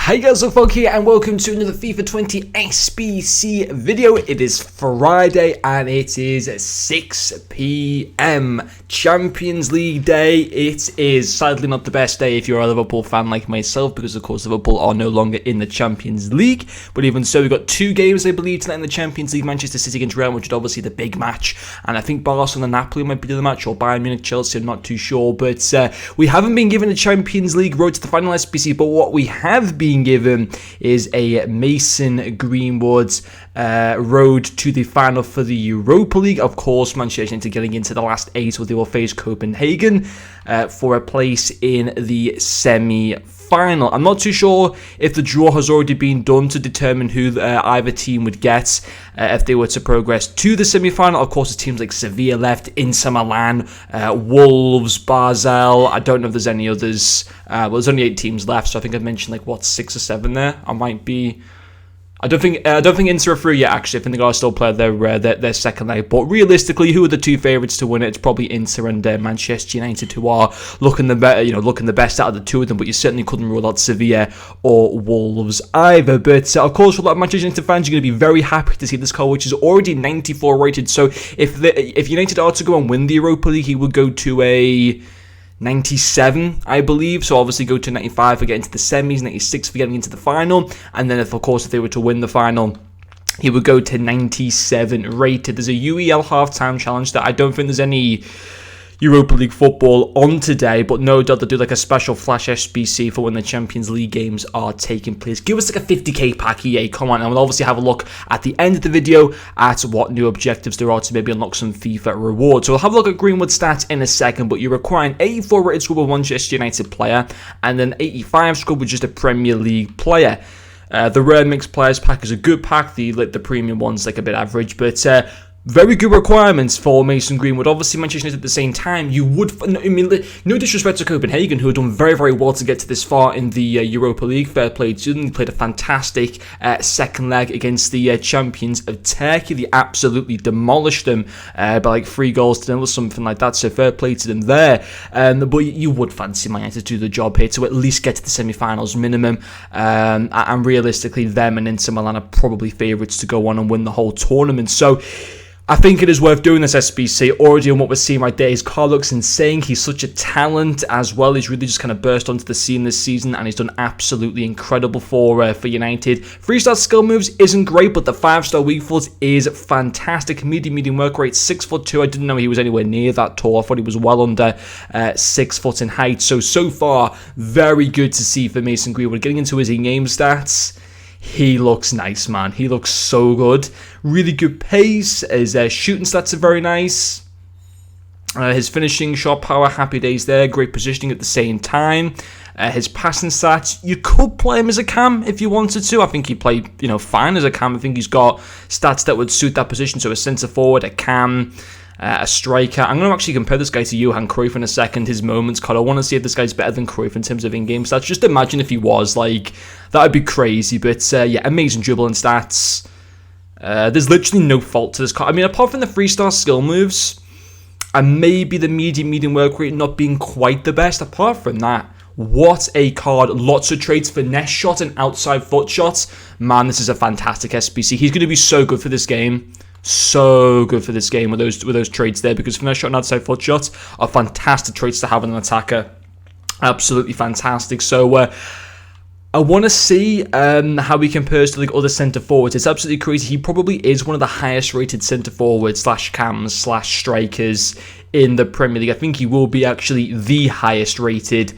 Hey guys, Folk here and welcome to another FIFA 20 SBC video. It is Friday and it is 6 PM Champions League day. It is sadly not the best day if you're a Liverpool fan like myself, because of course Liverpool are no longer in the Champions League. But even so, we've got two games I believe tonight in the Champions League. Manchester City against Real Madrid, obviously the big match, and I think Barcelona Napoli might be the match, or Bayern Munich Chelsea, I'm not too sure. But we haven't been given a Champions League road to the final SBC, but what we have been given is a Mason Greenwood road to the final for the Europa League. Of course, Manchester United getting into the last 8 where they will face Copenhagen for a place in the semi-final. I'm not too sure if the draw has already been done to determine who either team would get if they were to progress to the semi-final. Of course, there's teams like Sevilla left, Inter Milan, Wolves, Basel. I don't know if there's any others. Well, there's only 8 teams left, so I think I've mentioned 6 or 7 there. I might be. I don't think Inter are through yet. Actually, I think they gotta still play their second leg. But realistically, who are the two favourites to win it? It's probably Inter and Manchester United, who are looking the best out of the two of them. But you certainly couldn't rule out Sevilla or Wolves either. But of course, for a lot of Manchester United fans, you're going to be very happy to see this card, which is already 94 rated. So if United are to go and win the Europa League, he would go to a 97, I believe. So obviously go to 95 for getting to the semis, 96 for getting into the final, and then if they were to win the final, he would go to 97 rated. There's a UEL halftime challenge that I don't think there's any Europa League football on today, but no doubt they'll do a special flash SBC for when the Champions League games are taking place. Give us a 50k pack, EA, come on, and we'll obviously have a look at the end of the video at what new objectives there are to maybe unlock some FIFA rewards. So we'll have a look at Greenwood stats in a second, but you're requiring 84 rated squad with one Manchester United player, and then 85 squad with just a Premier League player. The rare mixed players pack is a good pack. The premium one's a bit average, but very good requirements for Mason Greenwood. Obviously, Manchester United at the same time, you would, no disrespect to Copenhagen, who have done very, very well to get to this far in the Europa League. Fair play to them. They played a fantastic second leg against the champions of Turkey. They absolutely demolished them by 3 goals to 0 or something like that. So fair play to them there. But you would fancy Man United to do the job here to at least get to the semi-finals minimum. And realistically, them and Inter Milan are probably favourites to go on and win the whole tournament. So I think it is worth doing this SBC. Already on what we're seeing right there, his car looks insane. He's such a talent as well. He's really just kind of burst onto the scene this season, and he's done absolutely incredible for United. 3-star skill moves isn't great, but the 5-star weak foot is fantastic. Medium work rate, 6'2". I didn't know he was anywhere near that tall. I thought he was well under 6 foot in height. So far, very good to see for Mason Greenwood. Getting into his in-game stats, he looks nice, man. He looks so good. Really good pace. His shooting stats are very nice. His finishing, shot power, happy days there. Great positioning at the same time. His passing stats, you could play him as a cam if you wanted to. I think he played, fine as a cam. I think he's got stats that would suit that position. So a centre forward, a cam, a striker. I'm going to actually compare this guy to Johan Cruyff in a second. His moments card. I want to see if this guy's better than Cruyff in terms of in-game stats. Just imagine if he was. That would be crazy. But yeah, amazing dribbling stats. There's literally no fault to this card. I mean, apart from the 3-star skill moves and maybe the medium work rate not being quite the best, apart from that, what a card. Lots of traits, finesse shot and outside foot shots. Man, this is a fantastic SBC. He's going to be so good for this game. So good for this game with those traits there, because finesse shot and outside foot shots are fantastic traits to have in an attacker. Absolutely fantastic. So I want to see how he compares to other centre forwards. It's absolutely crazy. He probably is one of the highest rated centre forwards / cams / strikers in the Premier League. I think he will be actually the highest rated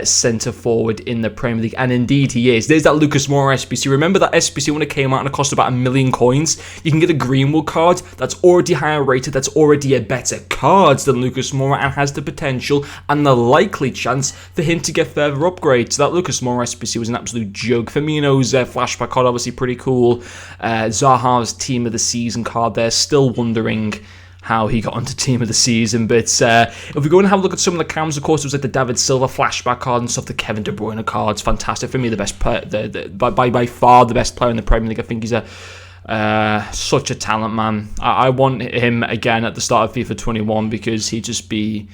centre forward in the Premier League, and indeed he is. There's that Lucas Moura SBC. Remember that SBC when it came out and it cost about 1 million coins? You can get a Greenwood card that's already higher rated, that's already a better card than Lucas Moura, and has the potential and the likely chance for him to get further upgrades. So that Lucas Moura SBC was an absolute joke. Firmino's flashback card, obviously pretty cool. Zaha's team of the season card there, still wondering how he got onto team of the season. But if we go and have a look at some of the cams, of course, it was the David Silva flashback card and stuff. The Kevin De Bruyne cards, fantastic. For me, the best player, by far the best player in the Premier League. I think he's such a talent, man. I want him again at the start of FIFA 21 because he'd just be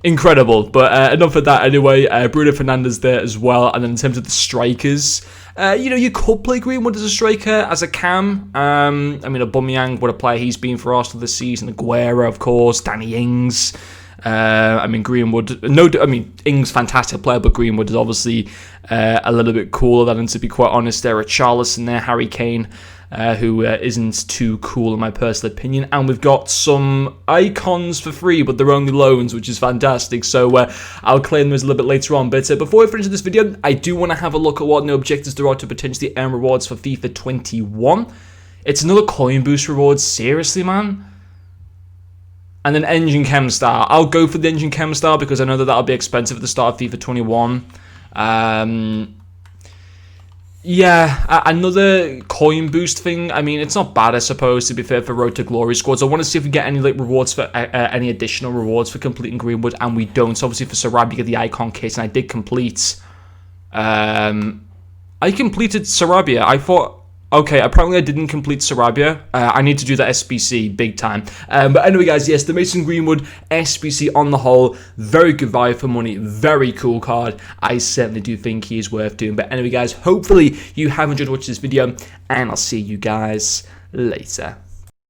incredible. But enough of that anyway. Bruno Fernandes there as well. And then in terms of the strikers, you could play Greenwood as a striker, as a cam. I mean, Aubameyang, what a player he's been for Arsenal this season. Aguero, of course. Danny Ings. Greenwood. Ings, fantastic player, but Greenwood is obviously a little bit cooler than him, to be quite honest. There are Richarlison there, Harry Kane, who isn't too cool in my personal opinion. And we've got some icons for free, but they're only loans, which is fantastic. So I'll claim those a little bit later on. But before I finish this video, I do want to have a look at what new objectives there are to potentially earn rewards for FIFA 21. It's another coin boost reward. Seriously, man? And then Engine Chem Star. I'll go for the Engine Chem Star because I know that that'll be expensive at the start of FIFA 21. Another coin boost thing. I mean, it's not bad, I suppose, to be fair, for Road to Glory squads. I want to see if we get any rewards for any additional rewards for completing Greenwood, and we don't. So obviously for Sarabia, you get the icon case, and I did complete. I completed Sarabia. I thought. Okay, apparently I didn't complete Sarabia. I need to do that SBC big time. But anyway, guys, yes, the Mason Greenwood SBC on the whole, very good value for money, very cool card. I certainly do think he is worth doing. But anyway, guys, hopefully you have enjoyed watching this video, and I'll see you guys later.